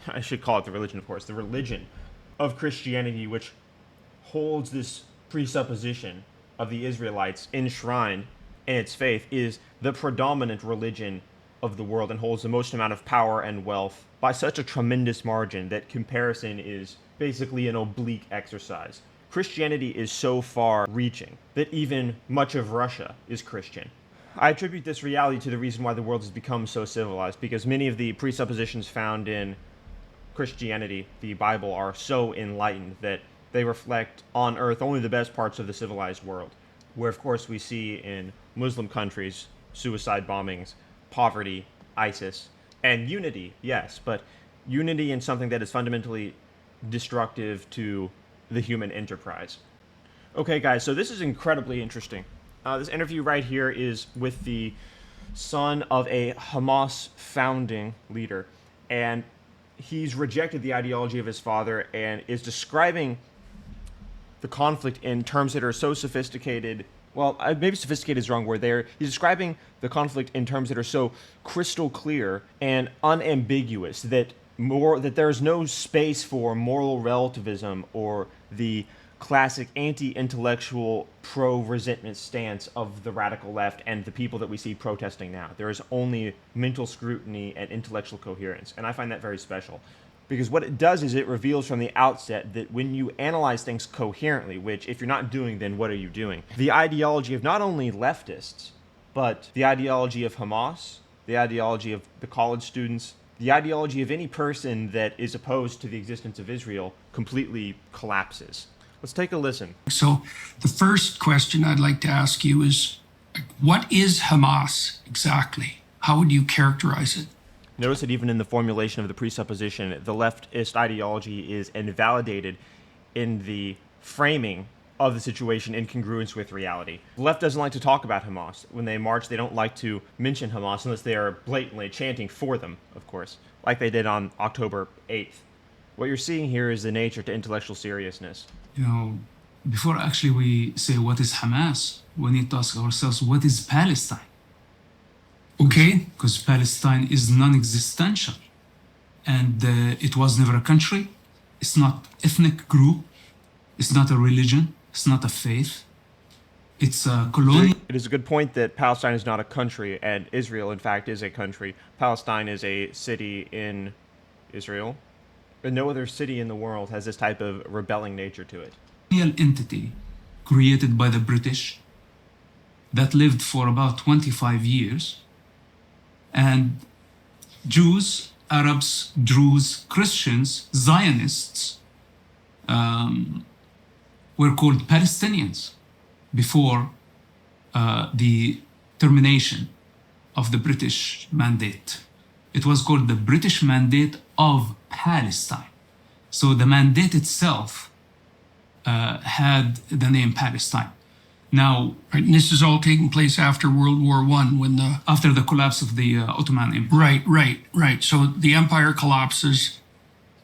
I should call it the religion, of course, the religion of Christianity, which holds this presupposition of the Israelites enshrined in its faith, is the predominant religion of the world and holds the most amount of power and wealth by such a tremendous margin that comparison is basically an oblique exercise. Christianity is so far reaching that even much of Russia is Christian. I attribute this reality to the reason why the world has become so civilized, because many of the presuppositions found in Christianity, the Bible, are so enlightened that they reflect on earth only the best parts of the civilized world, where of course we see in Muslim countries suicide bombings, poverty, ISIS, and unity, yes, but unity in something that is fundamentally destructive to the human enterprise. Okay, guys, so this is incredibly interesting. This interview right here is with the son of a Hamas founding leader, and he's rejected the ideology of his father and is describing the conflict in terms that are so sophisticated. Well, maybe sophisticated is the wrong word there. He's describing the conflict in terms that are so crystal clear and unambiguous that there's no space for moral relativism or the classic anti-intellectual pro-resentment stance of the radical left and the people that we see protesting now. There is only mental scrutiny and intellectual coherence, and I find that very special. Because what it does is it reveals from the outset that when you analyze things coherently, which if you're not doing, then what are you doing? The ideology of not only leftists, but the ideology of Hamas, the ideology of the college students, the ideology of any person that is opposed to the existence of Israel completely collapses. Let's take a listen. So the first question I'd like to ask you is, what is Hamas exactly? How would you characterize it? Notice that even in the formulation of the presupposition, the leftist ideology is invalidated in the framing of the situation in congruence with reality. The left doesn't like to talk about Hamas. When they march, they don't like to mention Hamas unless they are blatantly chanting for them, of course, like they did on October 8th. What you're seeing here is the nature to intellectual seriousness. Before actually we say what is Hamas, we need to ask ourselves, what is Palestine? Okay. Because Palestine is non-existential. And it was never a country. It's not ethnic group. It's not a religion. It's not a faith. It's a colonial. It is a good point that Palestine is not a country, and Israel, in fact, is a country. Palestine is a city in Israel. And no other city in the world has this type of rebelling nature to it. Entity created by the British that lived for about 25 years. And Jews, Arabs, Druze, Christians, Zionists were called Palestinians before the termination of the British mandate. It was called the British Mandate of Palestine. So the mandate itself had the name Palestine. Now, Right, and this is all taking place after World War I, when the... after the collapse of the Ottoman Empire. Right. So the empire collapses.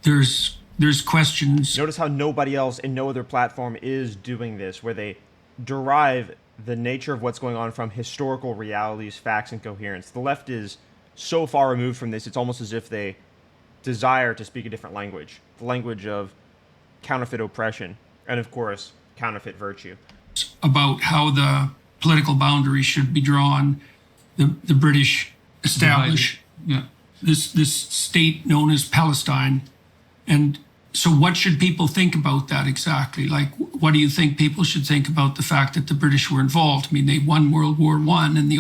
There's questions. Notice how nobody else in no other platform is doing this, where they derive the nature of what's going on from historical realities, facts, and coherence. The left is so far removed from this, it's almost as if they desire to speak a different language. The language of counterfeit oppression, and of course, counterfeit virtue. About how the political boundaries should be drawn. The British establish this state known as Palestine. And so what should people think about that exactly? Like, what do you think people should think about the fact that the British were involved? I mean, they won World War I and the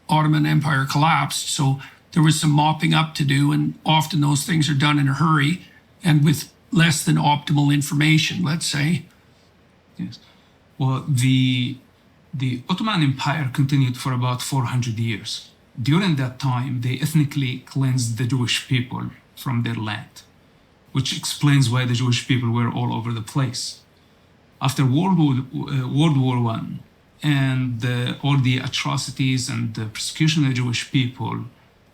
Ottoman Empire collapsed. So there was some mopping up to do, and often those things are done in a hurry and with less than optimal information, let's say. Yes. Well, the Ottoman Empire continued for about 400 years. During that time, they ethnically cleansed the Jewish people from their land, which explains why the Jewish people were all over the place. After World War I and all the atrocities and the persecution of the Jewish people,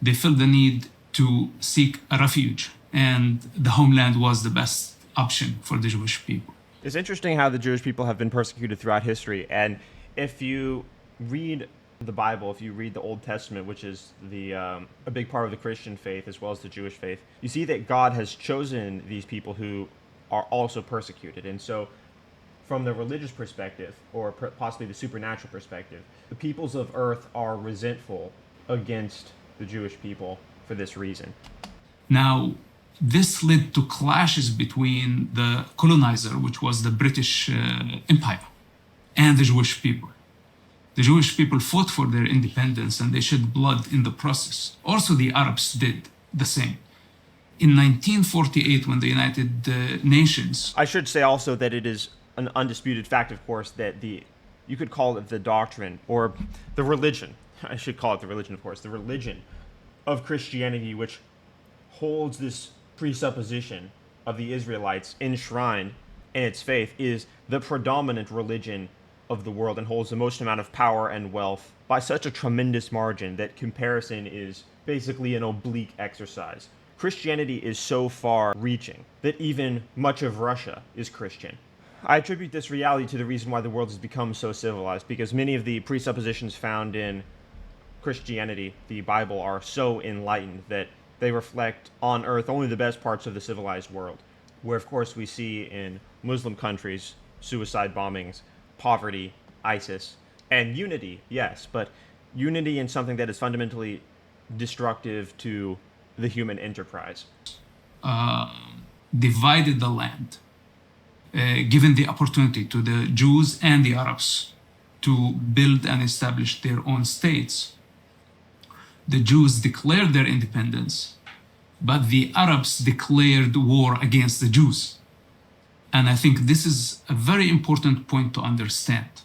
they felt the need to seek a refuge, and the homeland was the best option for the Jewish people. It's interesting how the Jewish people have been persecuted throughout history, and if you read The Bible, if you read the Old Testament, which is a big part of the Christian faith as well as the Jewish faith, you see that God has chosen these people who are also persecuted. And so, from the religious perspective, or possibly the supernatural perspective, the peoples of earth are resentful against the Jewish people for this reason. Now, this led to clashes between the colonizer, which was the British Empire, and the Jewish people. The Jewish people fought for their independence and they shed blood in the process. Also, the Arabs did the same. In 1948, when the United Nations... I should say also that it is an undisputed fact, of course, that you could call it the doctrine, or the religion, I should call it the religion, of course, the religion of Christianity, which holds this presupposition of the Israelites enshrined in its faith, is the predominant religion of the world and holds the most amount of power and wealth by such a tremendous margin that comparison is basically an oblique exercise. Christianity is so far reaching that even much of Russia is Christian. I attribute this reality to the reason why the world has become so civilized, because many of the presuppositions found in Christianity, the Bible, are so enlightened that they reflect on earth only the best parts of the civilized world, where of course we see in Muslim countries suicide bombings, poverty, ISIS, and unity, yes, but unity in something that is fundamentally destructive to the human enterprise. Divided the land, given the opportunity to the Jews and the Arabs to build and establish their own states. The Jews declared their independence, but the Arabs declared war against the Jews. And I think this is a very important point to understand.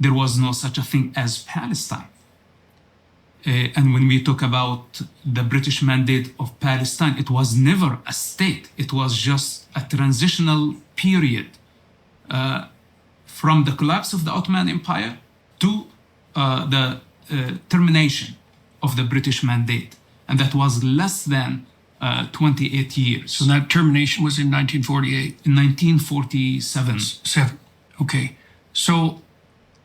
There was no such a thing as Palestine. And when we talk about the British mandate of Palestine, it was never a state. It was just a transitional period from the collapse of the Ottoman Empire to the termination of the British mandate. And that was less than 28 years. So that termination was in 1948? In 1947. Okay. So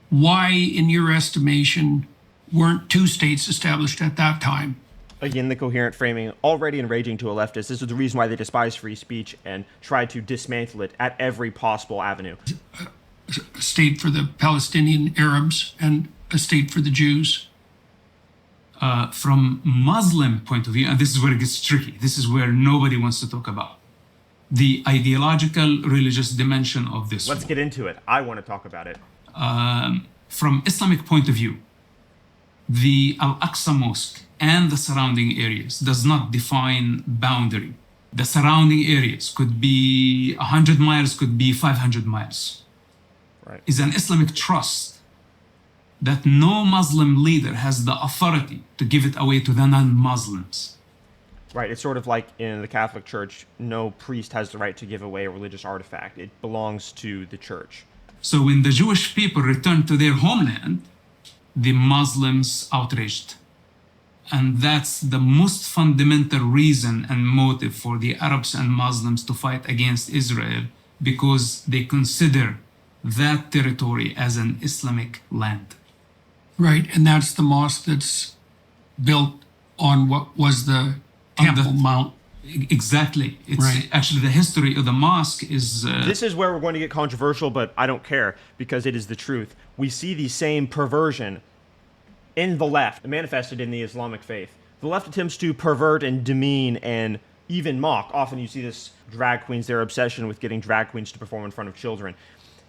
why, in your estimation, weren't two states established at that time? Again, the coherent framing, already enraging to a leftist. This is the reason why they despise free speech and try to dismantle it at every possible avenue. A state for the Palestinian Arabs and a state for the Jews? From Muslim point of view, and this is where it gets tricky, this is where nobody wants to talk about the ideological religious dimension of this. Let's get into it. I want to talk about it. From Islamic point of view, the Al-Aqsa Mosque and the surrounding areas does not define boundary. The surrounding areas could be 100 miles, could be 500 miles. Right. Is an Islamic trust that no Muslim leader has the authority to give it away to the non-Muslims. Right, it's sort of like in the Catholic Church, no priest has the right to give away a religious artifact. It belongs to the church. So when the Jewish people returned to their homeland, the Muslims outraged. And that's the most fundamental reason and motive for the Arabs and Muslims to fight against Israel, because they consider that territory as an Islamic land. Right, and that's the mosque that's built on what was the Temple Mount. Exactly. It's right. Actually, the history of the mosque is... This is where we're going to get controversial, but I don't care, because it is the truth. We see the same perversion in the left, manifested in the Islamic faith. The left attempts to pervert and demean and even mock. Often you see this drag queens, their obsession with getting drag queens to perform in front of children.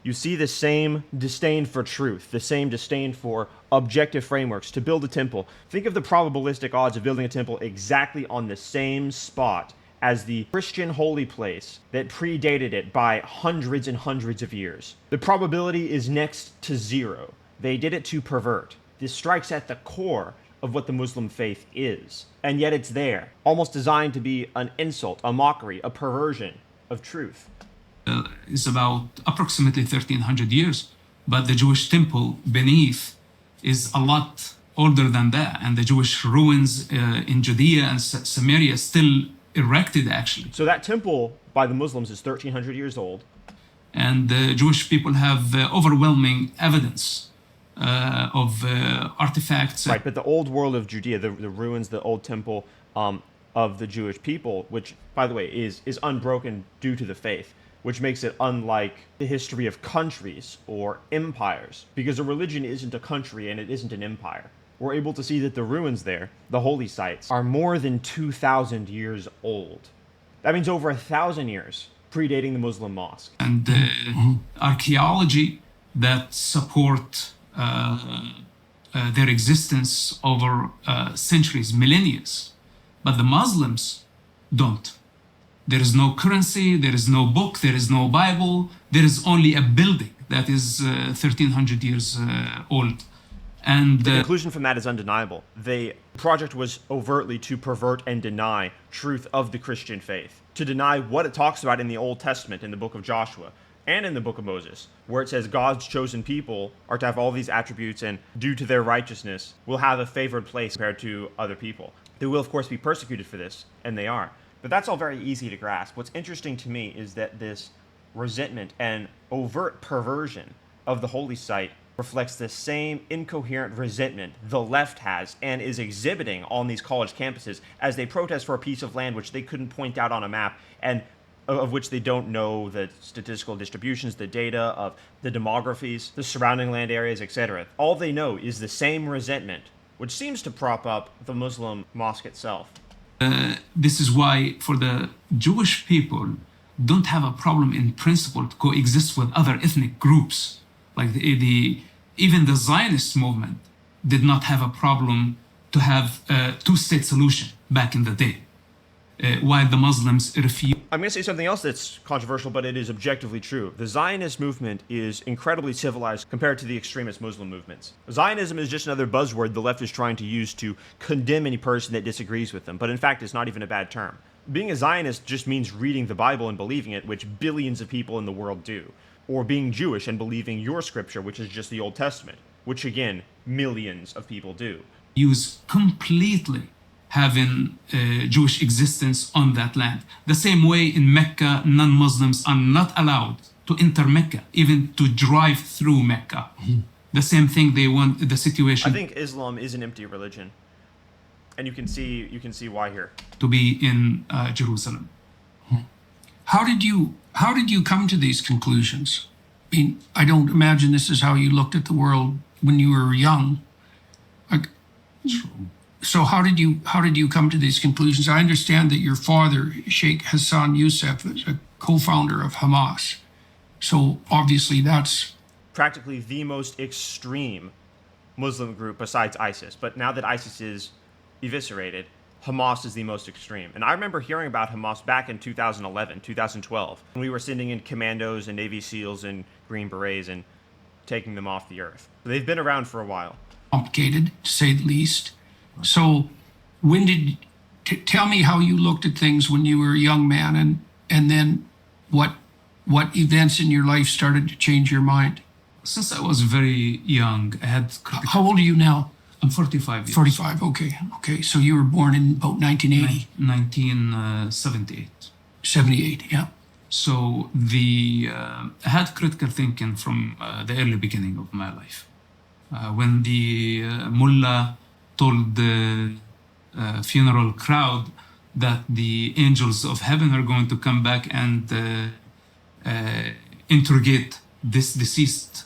You see the same disdain for truth, the same disdain for objective frameworks to build a temple. Think of the probabilistic odds of building a temple exactly on the same spot as the Christian holy place that predated it by hundreds and hundreds of years. The probability is next to zero. They did it to pervert. This strikes at the core of what the Muslim faith is. And yet it's there, almost designed to be an insult, a mockery, a perversion of truth. Is about approximately 1300 years, but the Jewish temple beneath is a lot older than that, and the Jewish ruins in Judea and Samaria still erected, actually. So that temple by the Muslims is 1300 years old. And the Jewish people have overwhelming evidence artifacts. Right, but the old world of Judea, the ruins, the old temple of the Jewish people, which, by the way, is unbroken due to the faith, which makes it unlike the history of countries or empires, because a religion isn't a country and it isn't an empire. We're able to see that the ruins there, the holy sites, are more than 2,000 years old. That means over 1,000 years predating the Muslim mosque. And archaeology that support their existence over centuries, millennia. But the Muslims don't. There is no currency, there is no book, there is no Bible, there is only a building that is 1,300 years old. And the conclusion from that is undeniable. The project was overtly to pervert and deny truth of the Christian faith, to deny what it talks about in the Old Testament, in the book of Joshua, and in the book of Moses, where it says God's chosen people are to have all these attributes and due to their righteousness will have a favored place compared to other people. They will, of course, be persecuted for this, and they are. But that's all very easy to grasp. What's interesting to me is that this resentment and overt perversion of the holy site reflects the same incoherent resentment the left has and is exhibiting on these college campuses as they protest for a piece of land which they couldn't point out on a map and of which they don't know the statistical distributions, the data of the demographies, the surrounding land areas, etc. All they know is the same resentment, which seems to prop up the Muslim mosque itself. This is why, for the Jewish people, don't have a problem in principle to coexist with other ethnic groups. Like even the Zionist movement did not have a problem to have a two-state solution back in the day, while the Muslims refused. I'm going to say something else that's controversial, but it is objectively true. The Zionist movement is incredibly civilized compared to the extremist Muslim movements. Zionism is just another buzzword the left is trying to use to condemn any person that disagrees with them, but in fact it's not even a bad term. Being a Zionist just means reading the Bible and believing it, which billions of people in the world do. Or being Jewish and believing your scripture, which is just the Old Testament, which again, millions of people do. Use completely having Jewish existence on that land. The same way in Mecca, non-Muslims are not allowed to enter Mecca, even to drive through Mecca. Mm-hmm. The same thing they want the situation. I think Islam is an empty religion. And you can see why here. To be in Jerusalem. How did you come to these conclusions? I mean, I don't imagine this is how you looked at the world when you were young. So how did you come to these conclusions? I understand that your father, Sheikh Hassan Youssef, is a co-founder of Hamas. So obviously that's practically the most extreme Muslim group besides ISIS. But now that ISIS is eviscerated, Hamas is the most extreme. And I remember hearing about Hamas back in 2011, 2012, when we were sending in commandos and Navy SEALs and Green Berets and taking them off the earth. They've been around for a while. Complicated, to say the least. So tell me how you looked at things when you were a young man, and then what events in your life started to change your mind? Since I was very young, I had... How old are you now? I'm 45 years. 45, okay. So you were born in about 1980? 1978. 78, yeah. So I had critical thinking from the early beginning of my life. When the mullah told the funeral crowd that the angels of heaven are going to come back and interrogate this deceased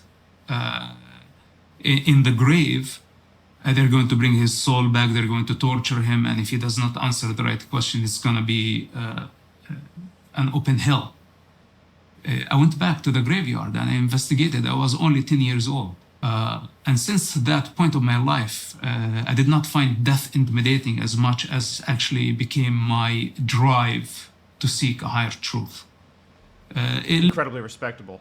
in the grave, they're going to bring his soul back, they're going to torture him, and if he does not answer the right question, it's going to be an open hell. I went back to the graveyard and I investigated. I was only 10 years old. And since that point of my life, I did not find death intimidating as much as actually became my drive to seek a higher truth. Incredibly respectable.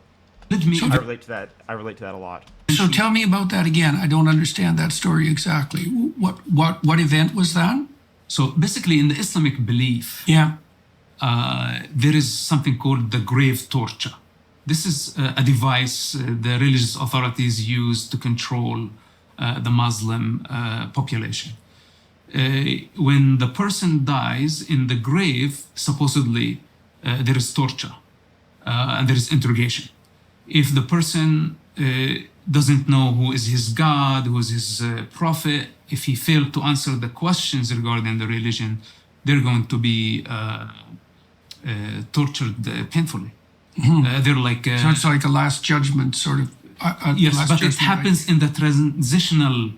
I relate to that a lot. So tell me about that again. I don't understand that story exactly. What event was that? So basically, in the Islamic belief, there is something called the grave torture. This is a device the religious authorities use to control the Muslim population. When the person dies in the grave, supposedly there is torture and there is interrogation. If the person doesn't know who is his God, who is his prophet. If he failed to answer the questions regarding the religion, they're going to be tortured painfully. They're like So it's like a last judgment sort of. yes, last but it judgment, happens in the transitional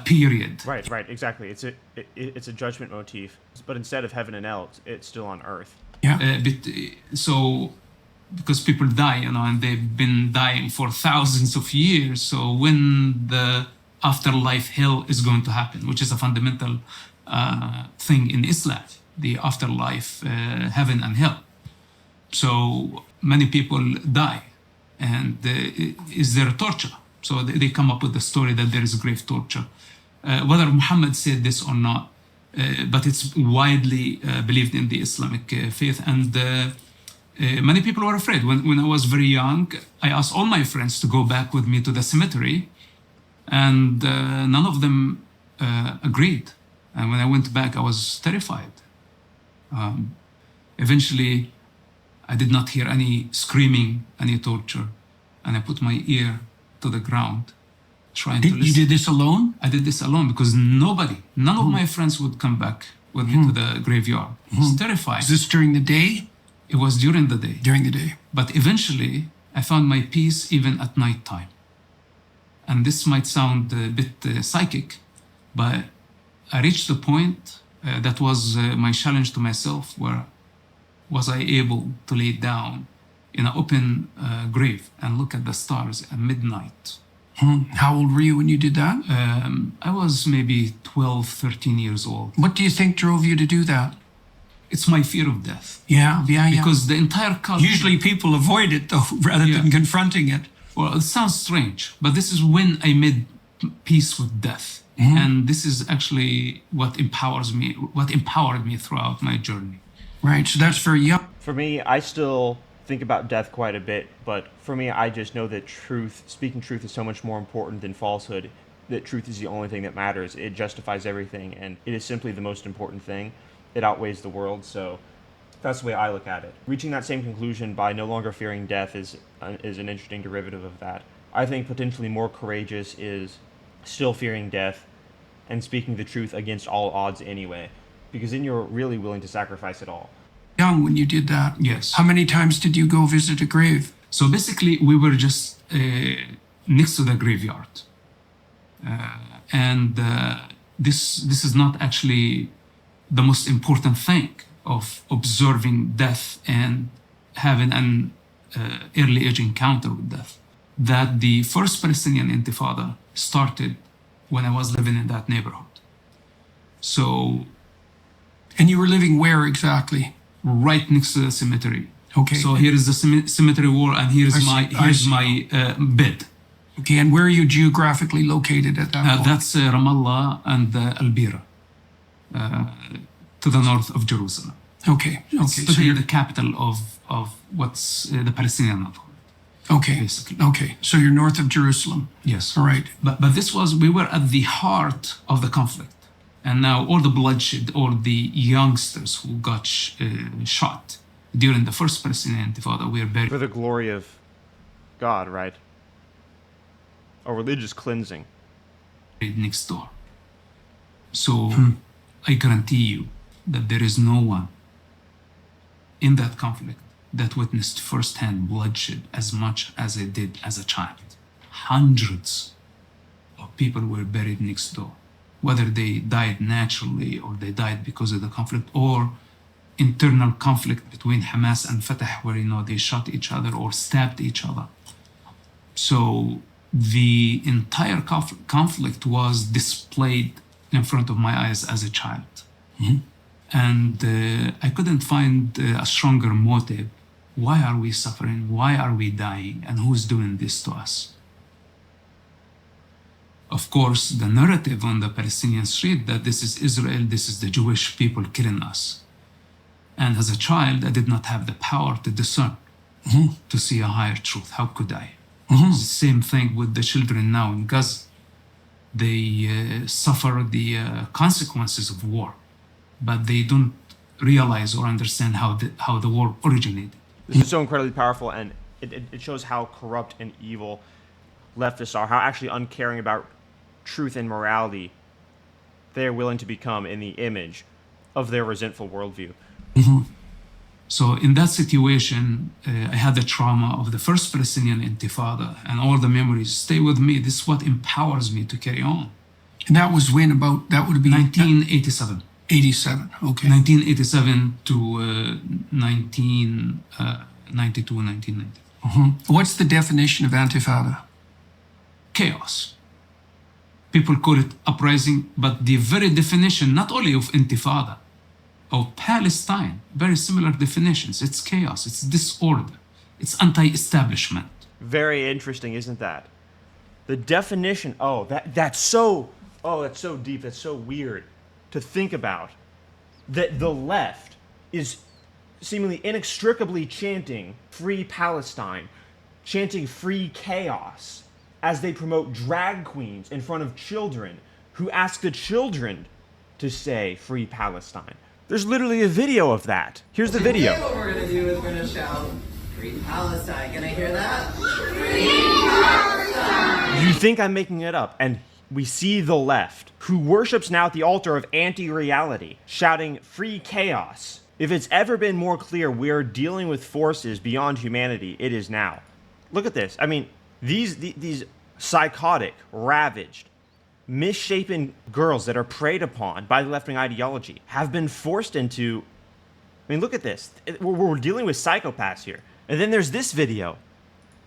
period. Right, exactly. It's a judgment motif, but instead of heaven and hell, it's still on earth. Yeah. So because people die, and they've been dying for thousands of years. So when the afterlife hell is going to happen, which is a fundamental thing in Islam, the afterlife heaven and hell. So many people die, and is there torture? So they come up with the story that there is grave torture. Whether Muhammad said this or not, but it's widely believed in the Islamic faith. And many people were afraid. When I was very young, I asked all my friends to go back with me to the cemetery, and none of them agreed. And when I went back, I was terrified. Eventually, I did not hear any screaming, any torture, and I put my ear to the ground, trying to listen. You did this alone? I did this alone because none of my friends would come back with me to the graveyard. It's terrifying. Is this during the day? It was during the day. During the day. But eventually, I found my peace even at night time. And this might sound a bit psychic, but I reached the point that was my challenge to myself, where was I able to lay down in an open grave and look at the stars at midnight. How old were you when you did that? I was maybe 12, 13 years old. What do you think drove you to do that? It's my fear of death. Yeah. Because the entire culture... Usually people avoid it, though, rather than confronting it. Well, it sounds strange, but this is when I made peace with death. And this is actually what empowered me throughout my journey. Right, so that's very young. For me, I still think about death quite a bit, but for me, I just know that speaking truth is so much more important than falsehood, that truth is the only thing that matters. It justifies everything, and it is simply the most important thing. It outweighs the world, so that's the way I look at it. Reaching that same conclusion by no longer fearing death is an interesting derivative of that. I think potentially more courageous is still fearing death and speaking the truth against all odds anyway, because then you're really willing to sacrifice it all. Young when you did that. Yes. How many times did you go visit a grave? So basically, we were just next to the graveyard. And this is not actually the most important thing of observing death and having an early age encounter with death. That the first Palestinian Intifada started when I was living in that neighborhood. So... And you were living where exactly? Right next to the cemetery. Okay. So here is the cemetery wall, and here's my bed. Okay, and where are you geographically located at that point? That's Ramallah and Al-Bira, to the north of Jerusalem. Okay. So you're the capital of what's the Palestinian Authority. Okay. Basically. Okay. So you're north of Jerusalem. Yes. All right. But we were at the heart of the conflict. And now all the bloodshed, all the youngsters who got shot during the first Palestinian Intifada were buried. For the glory of God, right? A religious cleansing. Next door. So I guarantee you that there is no one in that conflict that witnessed firsthand bloodshed as much as I did as a child. Hundreds of people were buried next door, whether they died naturally or they died because of the conflict, or internal conflict between Hamas and Fatah, where they shot each other or stabbed each other. So the entire conflict was displayed in front of my eyes as a child. And I couldn't find a stronger motive. Why are we suffering? Why are we dying? And who's doing this to us? Of course, the narrative on the Palestinian street that this is Israel, this is the Jewish people killing us. And as a child, I did not have the power to discern, to see a higher truth. How could I? It's the same thing with the children now in Gaza. They suffer the consequences of war, but they don't realize or understand how the war originated. This is so incredibly powerful, and it shows how corrupt and evil leftists are, how actually uncaring about truth and morality they are willing to become in the image of their resentful worldview. So in that situation, I had the trauma of the first Palestinian Intifada, and all the memories stay with me. This is what empowers me to carry on. And that was when about, that would be 1987. 87. Okay. 1987 to 1992, 1990. What's the definition of Antifada? Chaos. People call it uprising, but the very definition, not only of Intifada, of Palestine, very similar definitions. It's chaos, it's disorder, it's anti-establishment. Very interesting, isn't that? The definition, that's so deep, that's so weird to think about. That the left is seemingly inextricably chanting free Palestine, chanting free chaos, as they promote drag queens in front of children who ask the children to say free Palestine. There's literally a video of that. Here's the video. Today what we're going to do is we're going to shout, Free Palestine. Can I hear that? Free Palestine! You think I'm making it up, and we see the left, who worships now at the altar of anti-reality, shouting free chaos. If it's ever been more clear we're dealing with forces beyond humanity, it is now. Look at this. I mean, these psychotic, ravaged, misshapen girls that are preyed upon by the left-wing ideology have been forced into... I mean, look at this. We're dealing with psychopaths here. And then there's this video.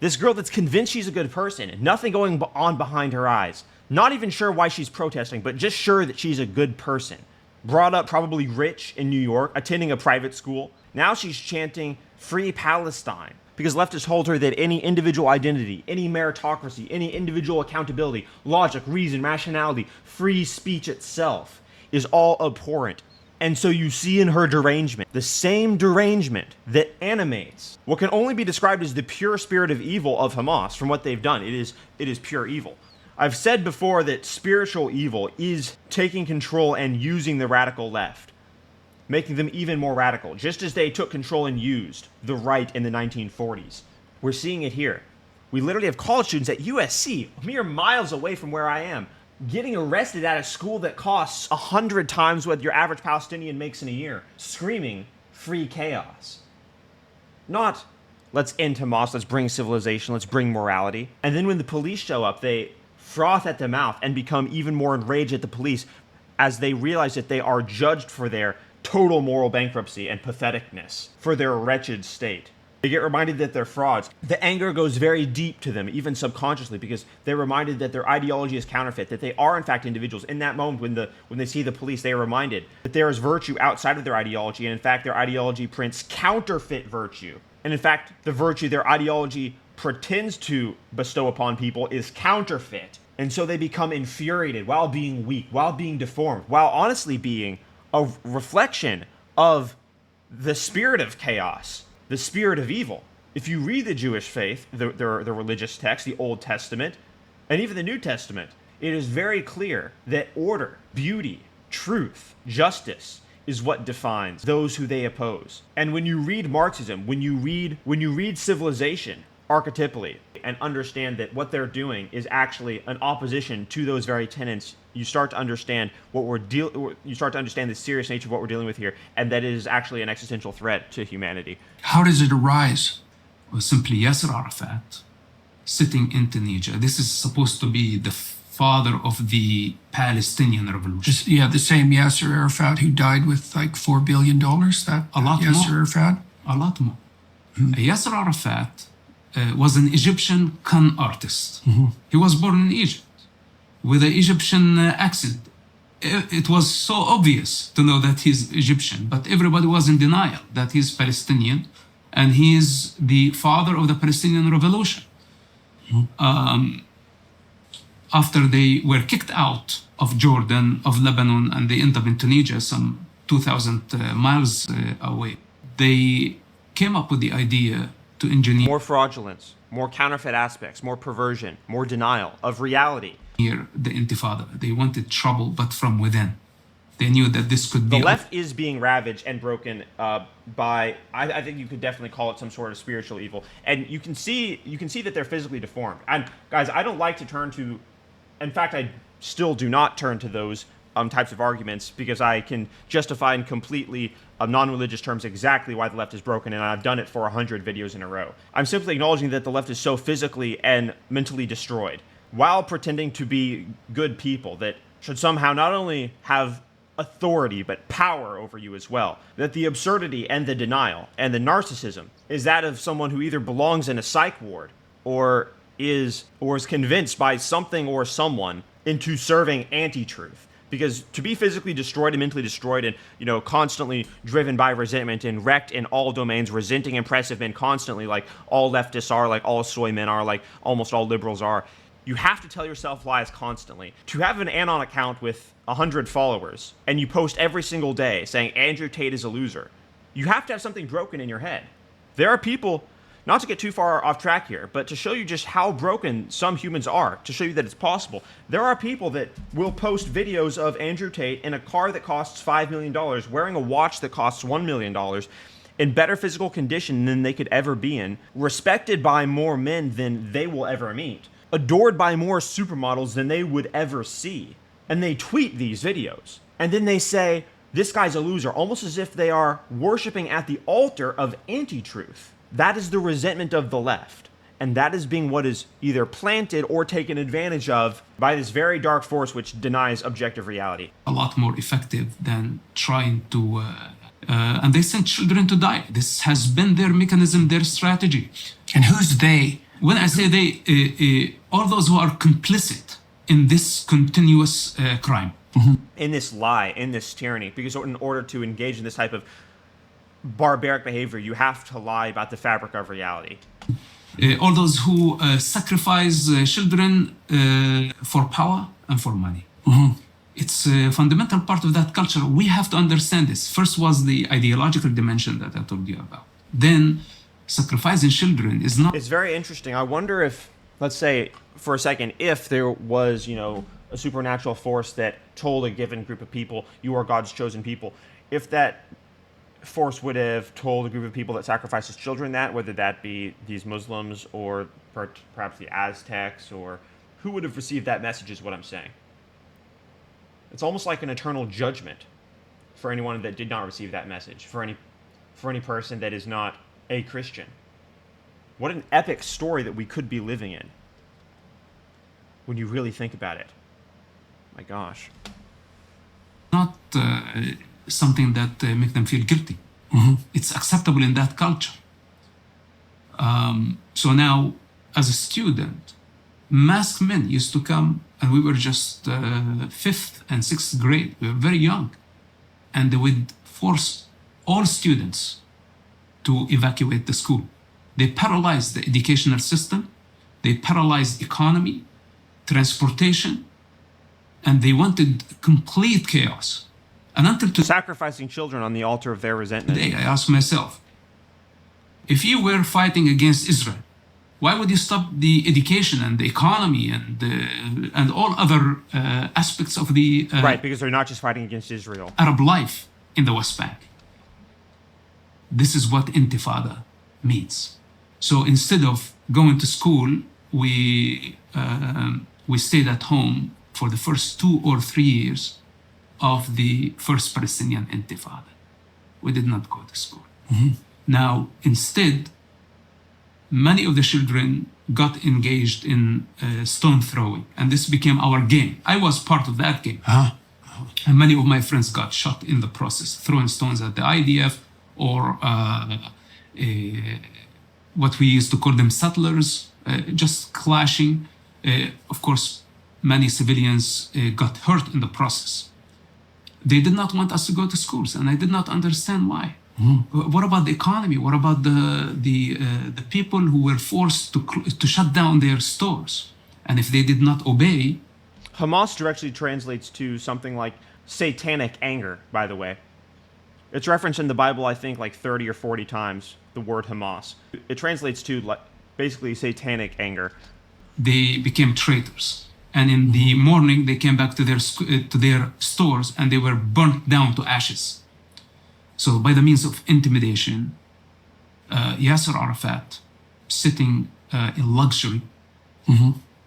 This girl that's convinced she's a good person, nothing going on behind her eyes. Not even sure why she's protesting, but just sure that she's a good person. Brought up probably rich in New York, attending a private school. Now she's chanting free Palestine. Because leftists hold her that any individual identity, any meritocracy, any individual accountability, logic, reason, rationality, free speech itself is all abhorrent. And so you see in her derangement, the same derangement that animates what can only be described as the pure spirit of evil of Hamas from what they've done. It is pure evil. I've said before that spiritual evil is taking control and using the radical left, making them even more radical, just as they took control and used the right in the 1940s. We're seeing it here. We literally have college students at USC, mere miles away from where I am, getting arrested at a school that costs 100 times what your average Palestinian makes in a year, screaming free chaos. Not, let's end Hamas, let's bring civilization, let's bring morality. And then when the police show up, they froth at the mouth and become even more enraged at the police as they realize that they are judged for their total moral bankruptcy and patheticness, for their wretched state. They get reminded that they're frauds. The anger goes very deep to them, even subconsciously, because they're reminded that their ideology is counterfeit, that they are in fact individuals. In that moment when they see the police, they are reminded that there is virtue outside of their ideology, and in fact their ideology prints counterfeit virtue. And in fact, the virtue their ideology pretends to bestow upon people is counterfeit. And so they become infuriated while being weak, while being deformed, while honestly being a reflection of the spirit of chaos, the spirit of evil. If you read the Jewish faith, the religious text, the Old Testament, and even the New Testament, it is very clear that order, beauty, truth, justice is what defines those who they oppose. And when you read Marxism, when you read civilization archetypally, and understand that what they're doing is actually an opposition to those very tenets, you start to understand you start to understand the serious nature of what we're dealing with here, and that it is actually an existential threat to humanity. How does it arise? Well, simply Yasser Arafat sitting in Tunisia. This is supposed to be the father of the Palestinian revolution. The same Yasser Arafat who died with like $4 billion. That A lot Yasser more. Arafat. A lot more. Yasser Arafat was an Egyptian con artist. He was born in Egypt with an Egyptian accent. It was so obvious to know that he's Egyptian, but everybody was in denial that he's Palestinian, and he is the father of the Palestinian revolution. After they were kicked out of Jordan, of Lebanon, and they ended up in Tunisia, some 2,000 miles away, they came up with the idea to engineer More fraudulence, more counterfeit aspects, more perversion, more denial of reality. the Intifada. They wanted trouble, but from within, They knew that this could The be left is being ravaged and broken by. I think you could definitely call it some sort of spiritual evil, and you can see that they're physically deformed. And guys, I don't like to turn to. In fact, I still do not turn to those types of arguments because I can justify in completely non-religious terms exactly why the left is broken, and I've done it for 100 videos in a row. I'm simply acknowledging that the left is so physically and mentally destroyed, while pretending to be good people that should somehow not only have authority but power over you as well. That the absurdity and the denial and the narcissism is that of someone who either belongs in a psych ward or is convinced by something or someone into serving anti-truth. Because to be physically destroyed and mentally destroyed and, constantly driven by resentment and wrecked in all domains, resenting impressive men constantly, like all leftists are, like all soy men are, like almost all liberals are, you have to tell yourself lies constantly. To have an Anon account with 100 followers and you post every single day saying Andrew Tate is a loser, you have to have something broken in your head. There are people, not to get too far off track here, but to show you just how broken some humans are, to show you that it's possible. There are people that will post videos of Andrew Tate in a car that costs $5 million, wearing a watch that costs $1 million, in better physical condition than they could ever be in, respected by more men than they will ever meet, adored by more supermodels than they would ever see. And they tweet these videos. And then they say, this guy's a loser, almost as if they are worshiping at the altar of anti-truth. That is the resentment of the left. And that is being what is either planted or taken advantage of by this very dark force which denies objective reality. a lot more effective than trying to. And they sent children to die. This has been their mechanism, their strategy. And who's they? When I say they, all those who are complicit in this continuous crime. In this lie, in this tyranny, because in order to engage in this type of barbaric behavior, you have to lie about the fabric of reality. All those who sacrifice children for power and for money. It's a fundamental part of that culture. We have to understand this. First was the ideological dimension that I told you about. Then sacrificing children is not. It's very interesting. I wonder if, let's say for a second, if there was, a supernatural force that told a given group of people, you are God's chosen people, if that force would have told a group of people that sacrifices children that, whether that be these Muslims or perhaps the Aztecs, or who would have received that message is what I'm saying. It's almost like an eternal judgment for anyone that did not receive that message, for any person that is not a Christian. What an epic story that we could be living in when you really think about it. My gosh. Not something that make them feel guilty. It's acceptable in that culture. So now, as a student, masked men used to come, and we were just 5th and 6th grade. We were very young. And they would force all students to evacuate the school. They paralyzed the educational system. They paralyzed economy, transportation, and they wanted complete chaos. And until today, Sacrificing children on the altar of their resentment. I ask myself, if you were fighting against Israel, why would you stop the education and the economy and all other aspects of the Right, because they're not just fighting against Israel. Arab life in the West Bank? This is what intifada means. So instead of going to school, we stayed at home for the first 2 or 3 years of the first Palestinian intifada. We did not go to school. Now, instead, many of the children got engaged in stone throwing, and this became our game. I was part of that game. And many of my friends got shot in the process, throwing stones at the IDF or what we used to call them settlers, just clashing. Of course, many civilians got hurt in the process. They did not want us to go to schools, and I did not understand why. What about the economy? What about the people who were forced to shut down their stores? And if they did not obey... Hamas directly translates to something like satanic anger, by the way. It's referenced in the Bible, I think, like 30 or 40 times, the word Hamas. It translates to basically satanic anger. They became traitors. and in the morning they came back to their stores and they were burnt down to ashes. So by the means of intimidation, Yasser Arafat sitting in luxury,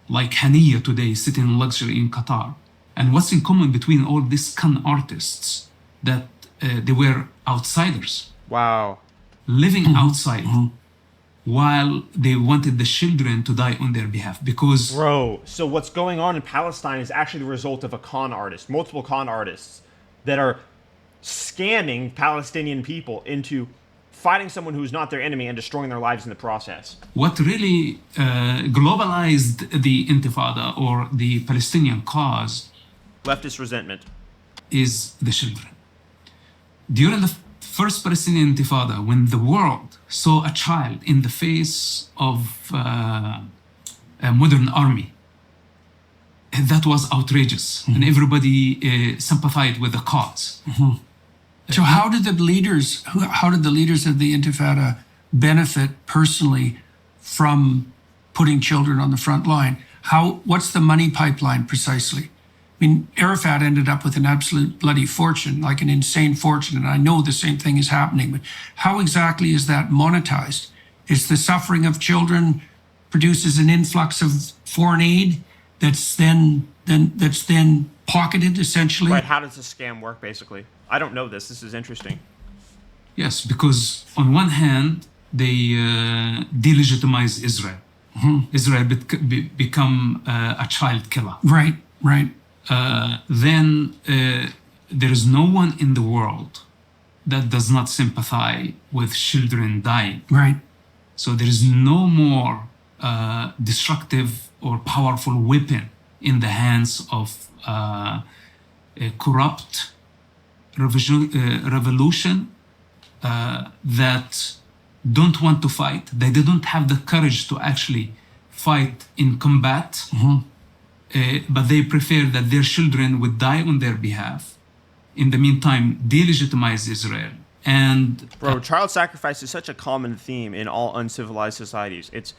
like Haniya today sitting in luxury in Qatar. And what's in common between all these con artists? That they were outsiders. Wow. Living outside while they wanted the children to die on their behalf because... Bro, so what's going on in Palestine is actually the result of a con artist, multiple con artists that are scamming Palestinian people into fighting someone who's not their enemy and destroying their lives in the process. What really globalized the Intifada or the Palestinian cause... Leftist resentment. ...is the children. During the first Palestinian Intifada, when the world saw a child in the face of a modern army, that was outrageous, and everybody sympathized with the cause. So how did the leaders of the Intifada benefit personally from putting children on the front line? What's the money pipeline precisely? I mean, Arafat ended up with an absolute bloody fortune, like an insane fortune, and I know the same thing is happening, but how exactly is that monetized? Is the suffering of children produces an influx of foreign aid that's then pocketed, essentially? Right, how does the scam work, basically? I don't know this. This is interesting. Yes, because on one hand, they delegitimize Israel. Israel become a child killer. Right. Then there is no one in the world that does not sympathize with children dying. Right. So there is no more destructive or powerful weapon in the hands of a corrupt revolution that don't want to fight. They don't have the courage to actually fight in combat. But they prefer that their children would die on their behalf. In the meantime, delegitimize Israel. And bro, child sacrifice is such a common theme in all uncivilized societies. It's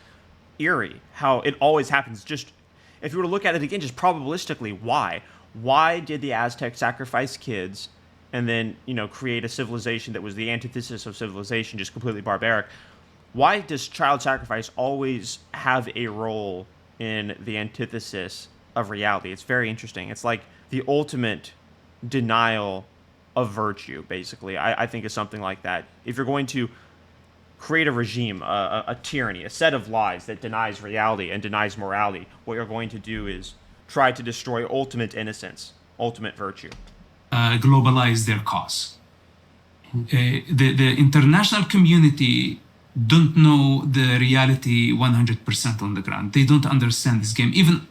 eerie how it always happens. Just if you were to look at it again, just probabilistically, why? Why did the Aztecs sacrifice kids and then, create a civilization that was the antithesis of civilization, just completely barbaric? Why does child sacrifice always have a role in the antithesis of reality? It's very interesting. It's like the ultimate denial of virtue, basically. I think is something like that. If you're going to create a regime, a tyranny, a set of lies that denies reality and denies morality, what you're going to do is try to destroy ultimate innocence, ultimate virtue. Globalize their cause. The international community don't know the reality 100% on the ground. They don't understand this game. Even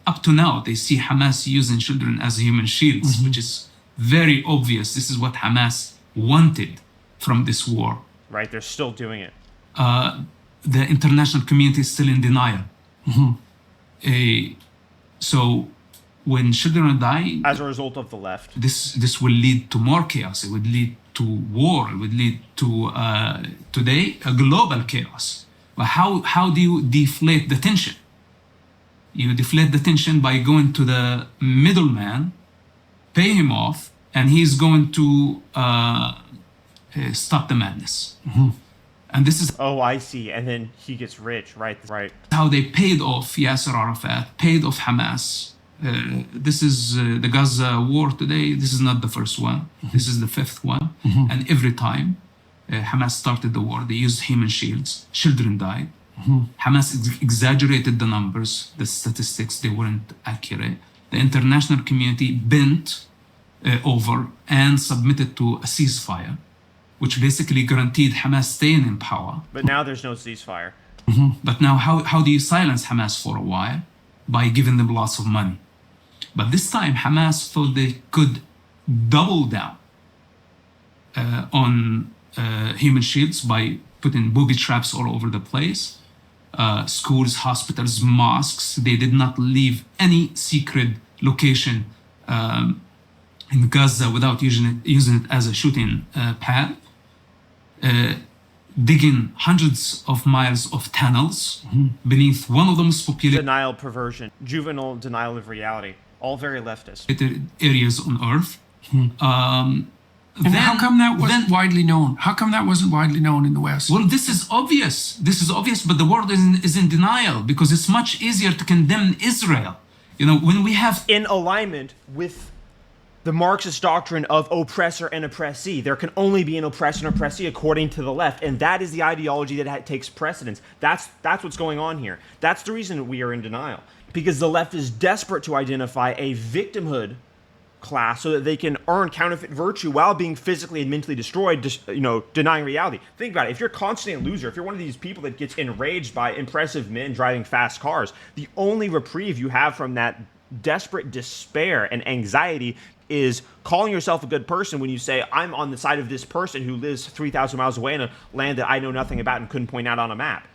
up to now, they see Hamas using children as human shields, which is very obvious. This is what Hamas wanted from this war. Right, they're still doing it. The international community is still in denial. So when children die... As a result of the left. This will lead to more chaos. It would lead to war. It would lead to, today, a global chaos. But how do you deflate the tension? You deflate the tension by going to the middleman, pay him off, and he's going to stop the madness. And this is... Oh, I see. And then he gets rich, right? How they paid off Yasser Arafat, paid off Hamas. This is the Gaza war today. This is not the first one. This is the fifth one. And every time Hamas started the war, they used human shields. Children died. Hamas exaggerated the numbers, the statistics. They weren't accurate. The international community bent over and submitted to a ceasefire, which basically guaranteed Hamas staying in power. But now there's no ceasefire. But now how do you silence Hamas for a while? By giving them lots of money. But this time Hamas thought they could double down on human shields by putting booby traps all over the place. Schools, hospitals, mosques. They did not leave any secret location in Gaza without using it as a shooting pad. digging hundreds of miles of tunnels beneath one of the most populated Denial, perversion, juvenile denial of reality, all very leftist. areas on Earth. And how come that wasn't widely known? How come that wasn't widely known in the West? Well, this is obvious. This is obvious, but the world is in denial because it's much easier to condemn Israel. You know, when we have In alignment with the Marxist doctrine of oppressor and oppressee. There can only be an oppressor and oppressee according to the left, and that is the ideology that takes precedence. That's what's going on here. That's the reason we are in denial, because the left is desperate to identify a victimhood class so that they can earn counterfeit virtue while being physically and mentally destroyed, denying reality. Think about it. If you're constantly a loser, if you're one of these people that gets enraged by impressive men driving fast cars, the only reprieve you have from that desperate despair and anxiety is calling yourself a good person when you say, I'm on the side of this person who lives 3,000 miles away in a land that I know nothing about and couldn't point out on a map.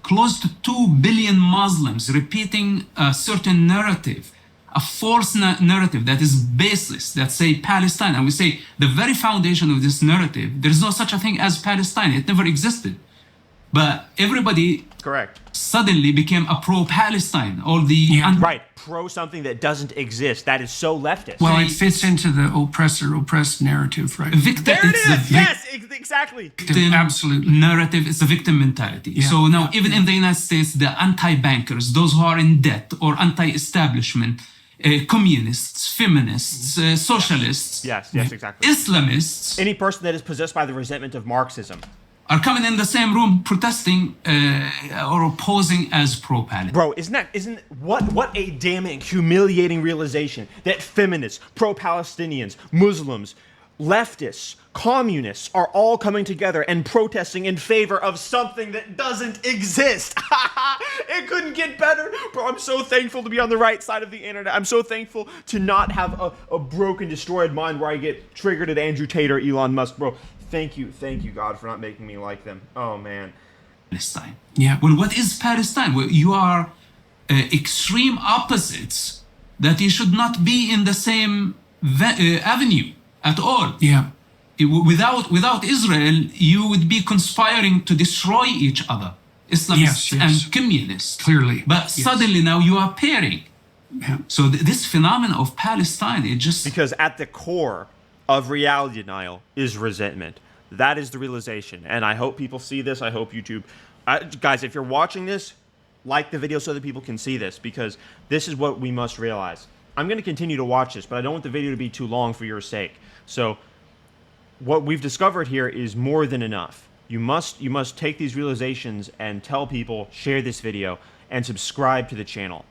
close to 2 billion Muslims repeating a certain narrative, a false narrative that is baseless, that say Palestine. And we say the very foundation of this narrative, there's no such a thing as Palestine. It never existed. But everybody Correct. suddenly became a pro-Palestine. All the Right. Pro something that doesn't exist. That is so leftist. Well, it fits into the oppressor-oppressed narrative, right? victim. there it it's the is. Yes, exactly. victim Absolutely. narrative. It's a victim mentality. Yeah. So now, even in the United States, the anti-bankers, those who are in debt or anti-establishment, communists, feminists, socialists, Yes, exactly. Islamists Any person that is possessed by the resentment of Marxism. are coming in the same room protesting or opposing as pro-Palestine. Bro, isn't what a damning, humiliating realization that feminists, pro-Palestinians, Muslims, leftists, communists are all coming together and protesting in favor of something that doesn't exist. It couldn't get better. Bro, I'm so thankful to be on the right side of the internet. I'm so thankful to not have a broken, destroyed mind where I get triggered at Andrew Tate or Elon Musk. Bro, thank you, God, for not making me like them. Oh, man. Palestine. Yeah. Well, what is Palestine? Well, you are extreme opposites that you should not be in the same avenue at all. Yeah. Without Israel, you would be conspiring to destroy each other, Islamists Yes. and communists. Clearly. But Yes. suddenly now you are pairing. Yeah. So this phenomenon of Palestine, it just Because at the core of reality denial is resentment. That is the realization. And I hope people see this. I hope YouTube. Guys, if you're watching this, like the video so that people can see this, because this is what we must realize. I'm going to continue to watch this, but I don't want the video to be too long for your sake. So what we've discovered here is more than enough. You must take these realizations and tell people, share this video, and subscribe to the channel.